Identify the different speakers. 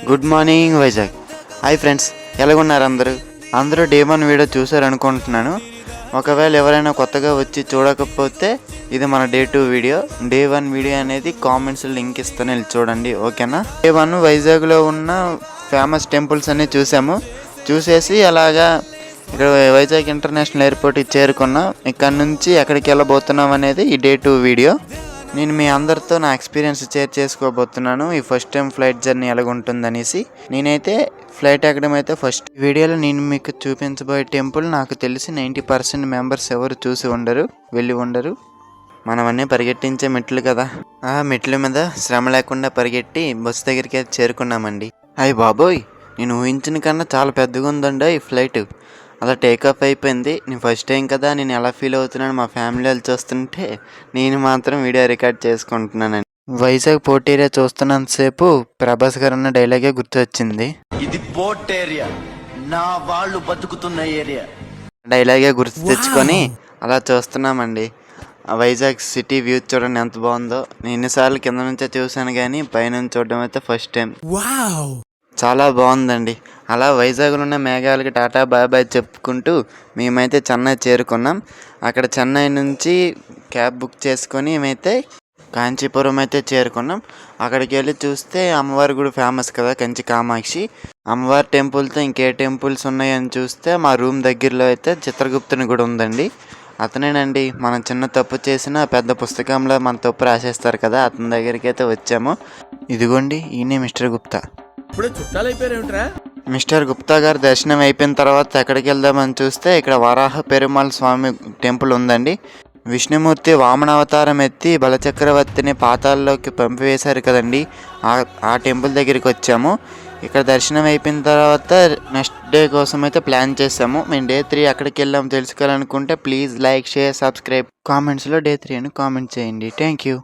Speaker 1: Good morning Vizag. Hi friends, ఎలాగున్నారు అందరూ day 1 video చూసారనుకుంటున్నాను. ఒకవేళ ఎవరైనా కొత్తగా వచ్చి చూడకపోతే ఇది మన డే 2 వీడియో. డే 1 వీడియో అనేది కామెంట్స్లో లింక్ ఇస్తాను, వెళ్ళి చూడండి, ఓకేనా. డే 1 వైజాగ్లో ఉన్న ఫేమస్ టెంపుల్స్ అన్నీ చూసేసి అలాగా ఇక్కడ వైజాగ్ ఇంటర్నేషనల్ ఎయిర్పోర్ట్కి చేరుకున్నాం. ఇక్కడ నుంచి ఎక్కడికి వెళ్ళబోతున్నాం అనేది ఈ డే 2 వీడియో. నేను మీ అందరితో నా ఎక్స్పీరియన్స్ షేర్ చేసుకోబోతున్నాను. ఈ ఫస్ట్ టైం ఫ్లైట్ జర్నీ ఎలాగుంటుందనేసి. నేనైతే ఫ్లైట్ ఎక్కడం అయితే ఫస్ట్ వీడియోలో నేను మీకు చూపించబోయే టెంపుల్ నాకు తెలిసి 90% మెంబర్స్ ఎవరు చూసి ఉండరు, వెళ్ళి ఉండరు. మనం అన్నీ పరిగెట్టించే మెట్లు కదా, ఆ మెట్ల మీద శ్రమ లేకుండా పరిగెట్టి బస్సు దగ్గరికి చేరుకున్నామండి. అయ్య బాబోయ్, నేను ఊహించిన కన్నా చాలా పెద్దగా ఉందండి ఈ ఫ్లైట్. అలా టేకాఫ్ అయిపోయింది. నేను ఫస్ట్ టైం కదా, నేను ఎలా ఫీల్ అవుతున్నాను మా ఫ్యామిలీ వాళ్ళు చూస్తుంటే నేను మాత్రం వీడియో రికార్డ్ చేసుకుంటున్నానండి. వైజాగ్ పోర్ట్ ఏరియా చూస్తున్నంతసేపు ప్రభాస్ గారు అన్న డైలాగే గుర్తొచ్చింది.
Speaker 2: ఇది పోర్ట్ ఏరియా, నా వాళ్ళు బతుకుతున్న ఏరియా.
Speaker 1: డైలాగే గుర్తు తెచ్చుకొని అలా చూస్తున్నామండి. ఆ వైజాగ్ సిటీ వ్యూ చూడండి ఎంత బాగుందో. నేను ఎన్నిసార్లు కింద నుంచే చూశాను కానీ పైనుంచి చూడడం అయితే ఫస్ట్ టైం. చాలా బాగుందండి. అలా వైజాగ్లో ఉన్న మేఘాలకి టాటా బాయ్ బాయ్ చెప్పుకుంటూ మేమైతే చెన్నై చేరుకున్నాం. అక్కడ చెన్నై నుంచి క్యాబ్ బుక్ చేసుకొని మేమైతే కాంచీపురం అయితే చేరుకున్నాం. అక్కడికి వెళ్ళి చూస్తే అమ్మవారి గుడి ఫేమస్ కదా, కంచి కామాక్షి అమ్మవారి టెంపుల్తో ఇంకే టెంపుల్స్ ఉన్నాయని చూస్తే మా రూమ్ దగ్గరలో అయితే చిత్రగుప్తుని గుడి ఉందండి. అతనేనండి, మనం చిన్న తప్పు చేసినా పెద్ద పుస్తకంలో మన తప్పు రాసేస్తారు కదా, అతని దగ్గరికి అయితే వచ్చాము. ఇదిగోండి, ఈయనే మిస్టర్ గుప్తా. మిస్టర్ గుప్తా గారు దర్శనం అయిపోయిన తర్వాత ఎక్కడికి వెళ్దామని చూస్తే ఇక్కడ వరాహ పెరుమాళ్ స్వామి టెంపుల్ ఉందండి. విష్ణుమూర్తి వామన అవతారం ఎత్తి బలచక్రవర్తిని పాతాల్లోకి పంపివేశారు కదండి, ఆ టెంపుల్ దగ్గరికి వచ్చాము. ఇక్కడ దర్శనం అయిపోయిన తర్వాత నెక్స్ట్ డే కోసం అయితే ప్లాన్ చేసాము. మేము డే 3 ఎక్కడికి వెళ్ళాము తెలుసుకోవాలనుకుంటే ప్లీజ్ లైక్, షేర్, సబ్స్క్రైబ్. కామెంట్స్లో డే 3 అని కామెంట్ చేయండి. Thank you.